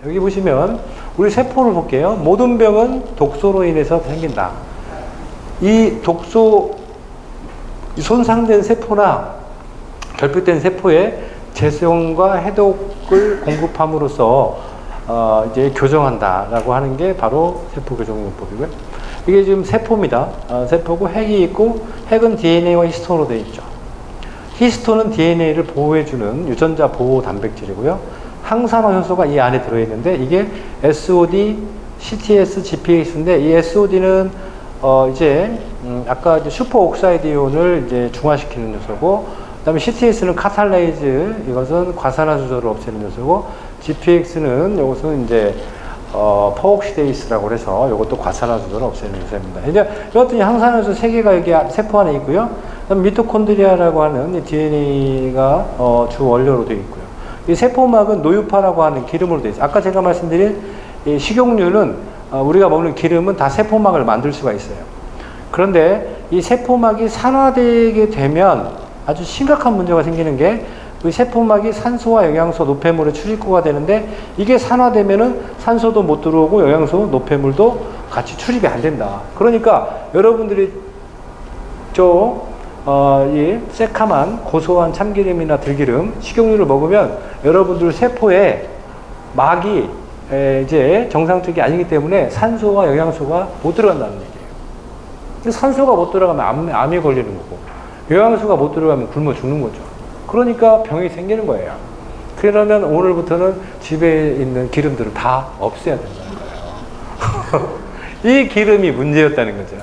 여기 보시면 우리 세포를 볼게요. 모든 병은 독소로 인해서 생긴다. 이 독소 손상된 세포나 결핍된 세포에 재성과 해독을 공급함으로써 이제 교정한다라고 하는 게 바로 세포 교정요법이고요. 이게 지금 세포입니다. 세포고 핵이 있고 핵은 DNA와 히스톤으로 되어 있죠. 히스톤은 DNA를 보호해주는 유전자 보호 단백질이고요. 항산화 효소가 이 안에 들어있는데 이게 SOD, CTS, GPX인데 이 SOD는 이제 아까 이제 슈퍼옥사이드 이온을 이제 중화시키는 요소고, 그다음에 CTS는 카탈레이즈, 이것은 과산화 조절을 없애는 요소고, GPX는 이것은 이제 퍼옥시데이스라고 해서 이것도 과산화 조절을 없애는 요소입니다. 이제 이것도 항산화 요소 3개가 여기 세포 안에 있고요. 그다음 미토콘드리아라고 하는 이 DNA가 주 원료로 되어 있고요. 이 세포막은 노유파라고 하는 기름으로 되어 있어요. 아까 제가 말씀드린 이 식용유는 우리가 먹는 기름은 다 세포막을 만들 수가 있어요. 그런데 이 세포막이 산화되게 되면 아주 심각한 문제가 생기는 게, 이 세포막이 산소와 영양소, 노폐물의 출입구가 되는데, 이게 산화되면은 산소도 못 들어오고 영양소, 노폐물도 같이 출입이 안 된다. 그러니까 여러분들이 이 새카만 고소한 참기름이나 들기름, 식용유를 먹으면 여러분들 세포에 막이 이제 정상적이 아니기 때문에 산소와 영양소가 못 들어간다는 얘기예요. 산소가 못 들어가면 암이 걸리는 거고, 영양소가 못 들어가면 굶어 죽는 거죠. 그러니까 병이 생기는 거예요. 그러면 오늘부터는 집에 있는 기름들을 다 없애야 된다는 거예요. 이 기름이 문제였다는 거죠.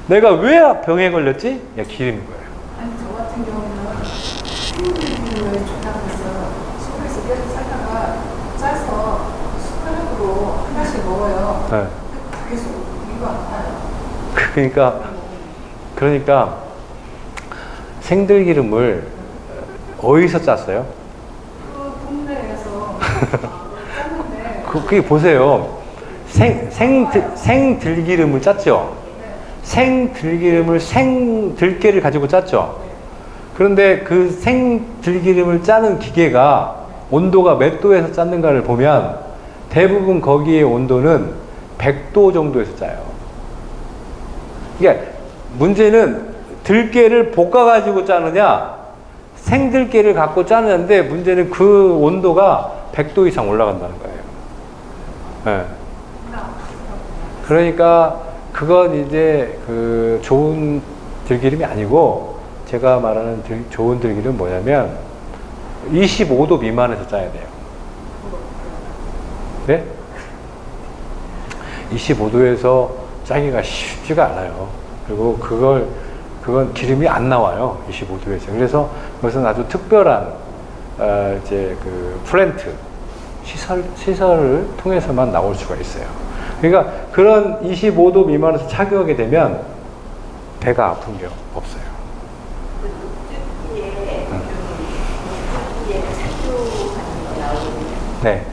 내가 왜 병에 걸렸지? 야, 기름인 거예요. 아니, 저 같은 경우는 생들기름을 조작해서 시골에서 계속 살다가 짜서 숟가락으로 하나씩 먹어요. 네. 계속 이거 아파요. 그러니까 생들기름을 어디서 짰어요? 그 동네에서 짰는데. 그게 보세요. 생들기름을 짰죠? 생들기름을 생들깨를 가지고 짰죠? 그런데 그 생들기름을 짜는 기계가 온도가 몇 도에서 짰는가를 보면 대부분 거기에 온도는 100도 정도에서 짜요. 그러니까 문제는 들깨를 볶아가지고 짜느냐, 생들깨를 갖고 짜는데 문제는 그 온도가 100도 이상 올라간다는 거예요. 네. 그러니까 그건 이제 그 좋은 들기름이 아니고, 제가 말하는 좋은 들기름은 뭐냐면 25도 미만에서 짜야 돼요. 네? 25도에서 짜기가 쉽지가 않아요. 그리고 그건 기름이 안 나와요. 25도에서. 그래서 그것은 아주 특별한 이제 그 플랜트 시설을 통해서만 나올 수가 있어요. 그러니까 그런 25도 미만에서 착용하게 되면 배가 아픈 게 없어요. 네.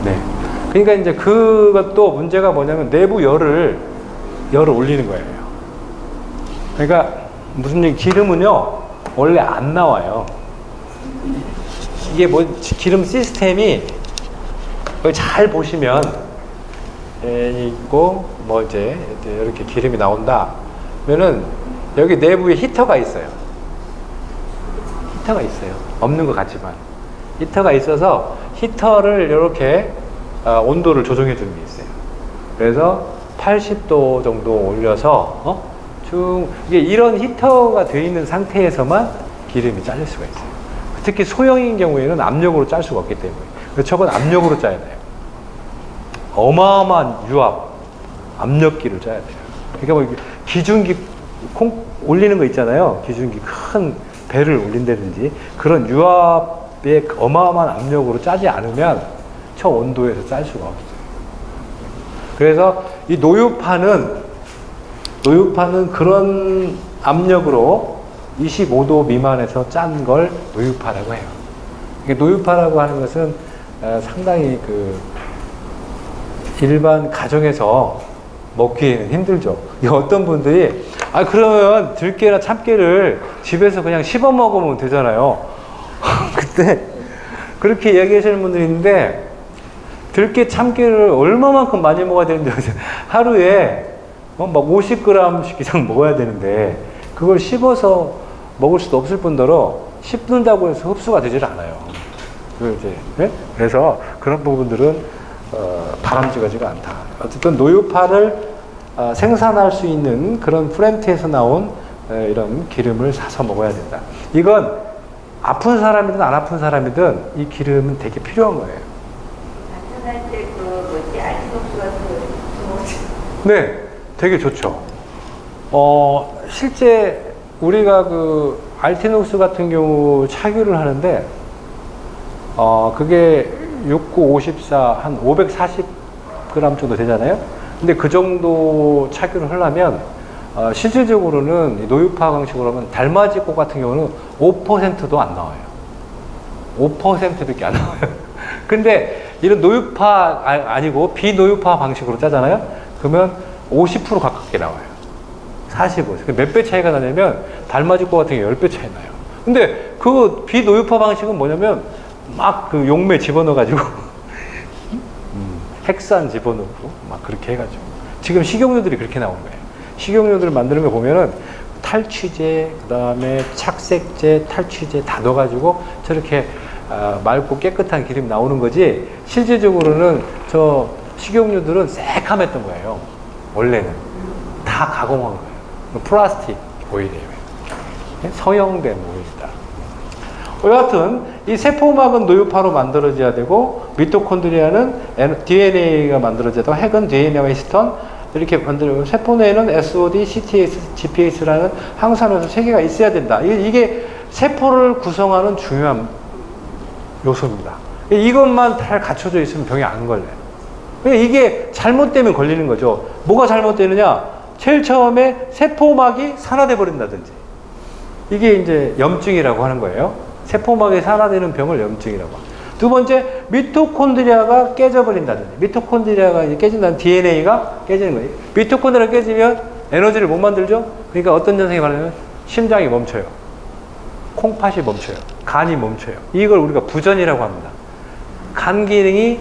네. 그러니까 이제 그것도 문제가 뭐냐면 내부 열을 올리는 거예요. 그러니까 무슨 얘기, 기름은요 원래 안 나와요. 이게 뭐 기름 시스템이 잘 보시면 있고, 뭐 이제 이렇게 기름이 나온다 그러면은 여기 내부에 히터가 있어요. 히터가 있어요. 없는 것 같지만 히터가 있어서 히터를 이렇게 온도를 조정해 주는 게 있어요. 그래서 80도 정도 올려서 이게 이런 히터가 되어 있는 상태에서만 기름이 잘릴 수가 있어요. 특히 소형인 경우에는 압력으로 짤 수가 없기 때문에. 그래서 저건 압력으로 짜야 돼요. 어마어마한 유압 압력기를 짜야 돼요. 그러니까 뭐 기중기 올리는 거 있잖아요. 기중기 큰 배를 올린다든지 그런 유압의 어마어마한 압력으로 짜지 않으면 저 온도에서 짤 수가 없어요. 그래서 이 노유파는 그런 압력으로 25도 미만에서 짠 걸 노유파라고 해요. 노유파라고 하는 것은 상당히 그 일반 가정에서 먹기에는 힘들죠. 어떤 분들이 그러면 들깨나 참깨를 집에서 그냥 씹어 먹으면 되잖아요. 근데 그렇게 얘기하시는 분들이 있는데 들깨 참깨를 얼마만큼 많이 먹어야 되는데 하루에 막 50g씩 이상 먹어야 되는데 그걸 씹어서 먹을 수도 없을 뿐더러 씹는다고 해서 흡수가 되질 않아요. 네? 그래서 그런 부분들은 바람직하지가 않다. 어쨌든 노유파를 생산할 수 있는 그런 플랜트에서 나온 이런 기름을 사서 먹어야 된다. 이건 아픈 사람이든 안 아픈 사람이든 이 기름은 되게 필요한 거예요. 나타날 때 그 뭐지 알티녹스 같은 거 뭐지? 네, 되게 좋죠. 실제 우리가 그 알티녹스 같은 경우 착유를 하는데 그게 69, 54, 한 540g 정도 되잖아요. 근데 그 정도 착유를 하려면 실질적으로는 이 노유파 방식으로 하면 달맞이꽃 같은 경우는 5%도 안 나와요. 5%밖에 안 나와요. 근데 이런 노유파 아니고 비노유파 방식으로 짜잖아요. 그러면 50% 가깝게 나와요. 45. 몇 배 차이가 나냐면 달맞이꽃 같은 게 10배 차이 나요. 근데 그 비노유파 방식은 뭐냐면 막 그 용매 집어넣어가지고 핵산 집어넣고 막 그렇게 해가지고 지금 식용유들이 그렇게 나온 거예요. 식용유들을 만드는 거 보면은 탈취제, 그 다음에 착색제, 탈취제 다 넣어가지고 저렇게 맑고 깨끗한 기름이 나오는 거지 실질적으로는 저 식용유들은 새카맸던 거예요. 원래는 다 가공한 거예요. 플라스틱 오일이에요. 서형된 오일이다. 여하튼 이 세포막은 노유파로 만들어져야 되고 미토콘드리아는 DNA가 만들어져야 되고 핵은 DNA와 히스톤 이렇게 만들고 세포 내에는 SOD, CTS, GPS라는 항산화수 3개가 있어야 된다. 이게 세포를 구성하는 중요한 요소입니다. 이것만 잘 갖춰져 있으면 병이 안 걸려요. 이게 잘못되면 걸리는 거죠. 뭐가 잘못되느냐? 제일 처음에 세포막이 산화돼 버린다든지 이게 이제 염증이라고 하는 거예요. 세포막이 산화되는 병을 염증이라고 합니다. 두 번째, 미토콘드리아가 깨져버린다든지 미토콘드리아가 이제 깨진다는 DNA가 깨지는 거예요. 미토콘드리아가 깨지면 에너지를 못 만들죠. 그러니까 어떤 현상이 발생하면 심장이 멈춰요. 콩팥이 멈춰요. 간이 멈춰요. 이걸 우리가 부전이라고 합니다. 간 기능이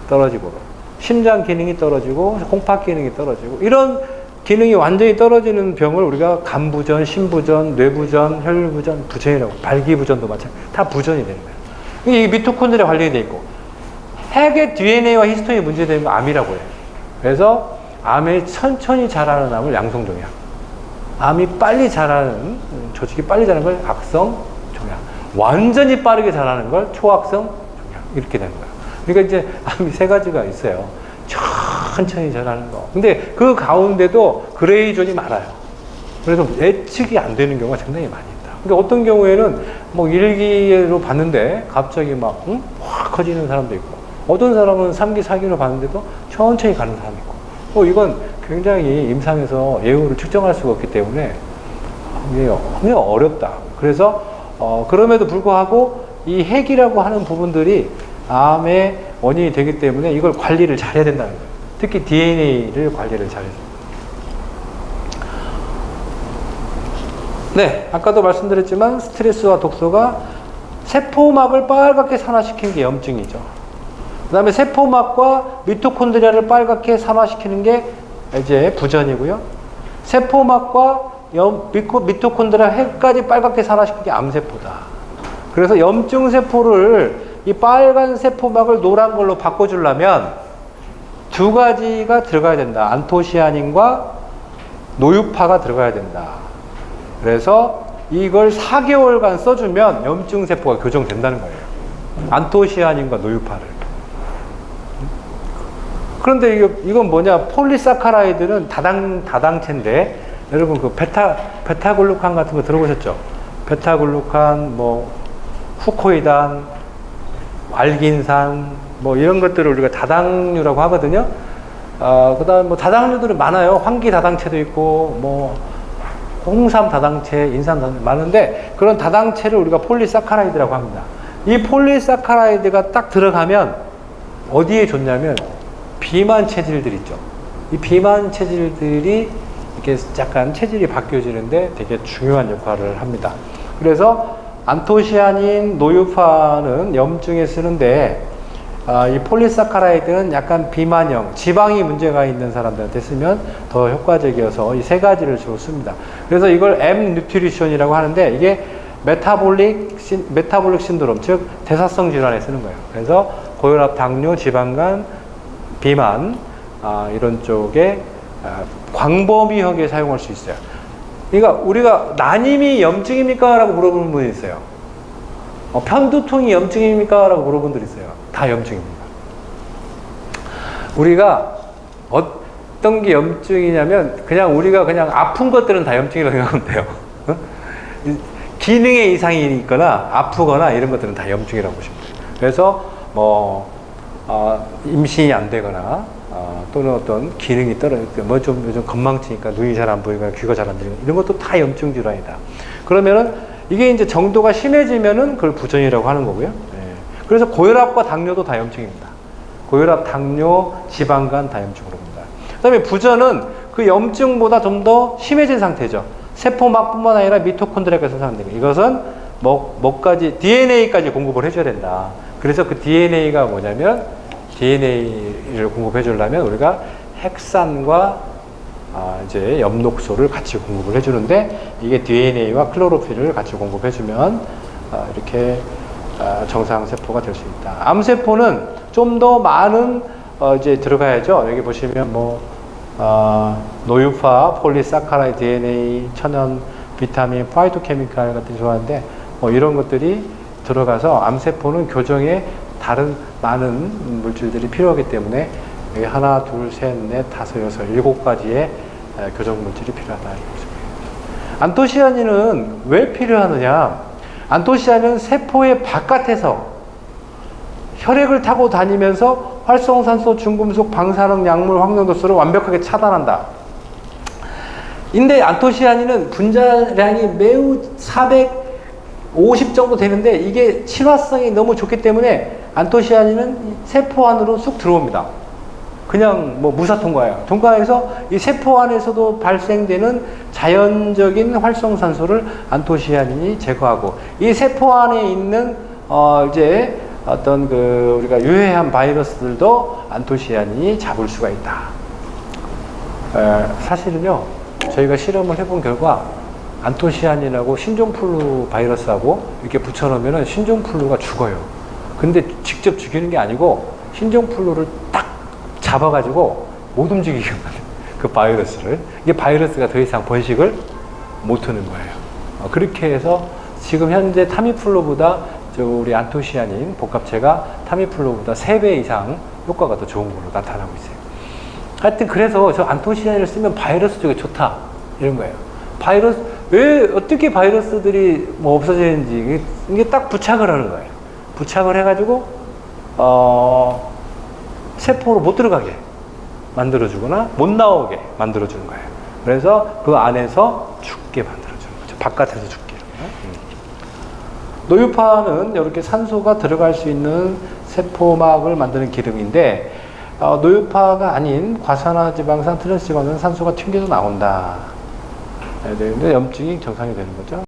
떨어지고 심장 기능이 떨어지고 콩팥 기능이 떨어지고 이런 기능이 완전히 떨어지는 병을 우리가 간부전, 심부전, 뇌부전, 혈부전, 부전이라고 발기부전도 마찬가지 다 부전이 되는 거예요. 이게 미토콘드리아 관련이 돼 있고 핵의 DNA와 히스톤이 문제되는 거 암이라고 해요. 그래서 암에 천천히 자라는 암을 양성종양, 암이 빨리 자라는 조직이 빨리 자라는 걸 악성종양, 완전히 빠르게 자라는 걸 초악성종양 이렇게 되는 거예요. 그러니까 이제 암이 3가지가 있어요. 천천히 자라는 거. 근데 그 가운데도 그레이존이 많아요. 그래서 예측이 안 되는 경우가 상당히 많이 있다. 근데 어떤 경우에는 뭐 1기로 봤는데 갑자기 막 확 커지는 사람도 있고 어떤 사람은 3기, 4기로 봤는데도 천천히 가는 사람이 있고 이건 굉장히 임상에서 예후를 측정할 수가 없기 때문에 굉장히 어렵다. 그래서 그럼에도 불구하고 이 핵이라고 하는 부분들이 암의 원인이 되기 때문에 이걸 관리를 잘해야 된다는 거예요. 특히 DNA를 관리를 잘해야 됩니다. 네, 아까도 말씀드렸지만 스트레스와 독소가 세포막을 빨갛게 산화시키는 게 염증이죠. 그 다음에 세포막과 미토콘드리아를 빨갛게 산화시키는 게 이제 부전이고요. 세포막과 미토콘드리아 핵까지 빨갛게 산화시키는 게 암세포다. 그래서 염증세포를 이 빨간 세포막을 노란 걸로 바꿔주려면 2가지가 들어가야 된다. 안토시아닌과 노유파가 들어가야 된다. 그래서 이걸 4개월간 써주면 염증세포가 교정된다는 거예요. 안토시아닌과 노유파를. 그런데 이건 뭐냐? 폴리사카라이드는 다당체인데 여러분 그 베타글루칸 같은 거 들어보셨죠? 베타글루칸, 뭐 후코이단, 알긴산, 뭐 이런 것들을 우리가 다당류라고 하거든요. 그 다음 뭐 다당류들은 많아요. 황기 다당체도 있고, 뭐 홍삼 다당체, 인삼 다당체 많은데 그런 다당체를 우리가 폴리사카라이드라고 합니다. 이 폴리사카라이드가 딱 들어가면 어디에 좋냐면 비만 체질들 있죠. 이 비만 체질들이 이렇게 약간 체질이 바뀌어지는데 되게 중요한 역할을 합니다. 그래서 안토시아닌, 노유파는 염증에 쓰는데 이 폴리사카라이드는 약간 비만형, 지방이 문제가 있는 사람들한테 쓰면 더 효과적이어서 이 세 가지를 주로 씁니다. 그래서 이걸 M 뉴트리션이라고 하는데 이게 메타볼릭 신드롬, 즉 대사성 질환에 쓰는 거예요. 그래서 고혈압, 당뇨, 지방간, 비만 이런 쪽에 광범위하게 사용할 수 있어요. 그러니까 우리가 난임이 염증입니까? 라고 물어보는 분이 있어요. 편두통이 염증입니까? 라고 물어본 분들이 있어요. 다 염증입니다. 우리가 어떤 게 염증이냐면 우리가 그냥 아픈 것들은 다 염증이라고 생각하면 돼요. 기능의 이상이 있거나 아프거나 이런 것들은 다 염증이라고 보시면 돼요. 그래서 임신이 안 되거나 또는 어떤 기능이 떨어지고 좀 요즘 건망치니까 눈이 잘 안 보이거나 귀가 잘 안 들리거나 이런 것도 다 염증 질환이다. 그러면은 이게 이제 정도가 심해지면은 그걸 부전이라고 하는 거고요. 그래서 고혈압과 당뇨도 다 염증입니다. 고혈압, 당뇨, 지방간 다 염증으로 봅니다. 그 다음에 부전은 그 염증보다 좀 더 심해진 상태죠. 세포막뿐만 아니라 미토콘드리아까지 생산됩니다. 이것은 뭐까지 DNA까지 공급을 해줘야 된다. 그래서 그 DNA가 뭐냐면 DNA를 공급해 주려면 우리가 핵산과 이제 엽록소를 같이 공급을 해주는데 이게 DNA와 클로로필을 같이 공급해 주면 이렇게 정상 세포가 될 수 있다. 암세포는 좀 더 많은 이제 들어가야죠. 여기 보시면 노유파, 폴리사카라이드, DNA, 천연, 비타민, 파이토케미칼 같은 게 좋아하는데 이런 것들이 들어가서 암세포는 교정에 다른 많은 물질들이 필요하기 때문에 여기 하나, 둘, 셋, 넷, 다섯, 여섯, 7가지의 교정 물질이 필요하다. 안토시아닌은 왜 필요하느냐? 안토시아닌은 세포의 바깥에서 혈액을 타고 다니면서 활성산소, 중금속, 방사능, 약물, 황산도수를 완벽하게 차단한다. 근데 안토시아닌은 분자량이 매우 450 정도 되는데 이게 친화성이 너무 좋기 때문에 안토시아닌은 세포 안으로 쑥 들어옵니다. 그냥 무사 통과예요. 통과해서 이 세포 안에서도 발생되는 자연적인 활성산소를 안토시아닌이 제거하고 이 세포 안에 있는 이제 어떤 우리가 유해한 바이러스들도 안토시아닌이 잡을 수가 있다. 사실은요, 저희가 실험을 해본 결과 안토시아닌하고 신종플루 바이러스하고 이렇게 붙여놓으면 신종플루가 죽어요. 근데 직접 죽이는 게 아니고 신종플루를 딱 잡아가지고 못 움직이게 만든 그 바이러스를, 이게 바이러스가 더 이상 번식을 못 하는 거예요. 그렇게 해서 지금 현재 타미플루보다 우리 안토시아닌 복합체가 타미플루보다 3배 이상 효과가 더 좋은 걸로 나타나고 있어요. 하여튼 그래서 저 안토시아닌을 쓰면 바이러스 쪽에 좋다 이런 거예요. 왜 어떻게 바이러스들이 없어지는지 이게 딱 부착을 하는 거예요. 부착을 해가지고 세포로 못 들어가게 만들어주거나 못 나오게 만들어주는 거예요. 그래서 그 안에서 죽게 만들어주는 거죠. 바깥에서 죽게. 노유파는 이렇게 산소가 들어갈 수 있는 세포막을 만드는 기름인데 노유파가 아닌 과산화지방산, 트랜스지방산은 산소가 튕겨서 나온다. 네, 근데 염증이 정상이 되는 거죠.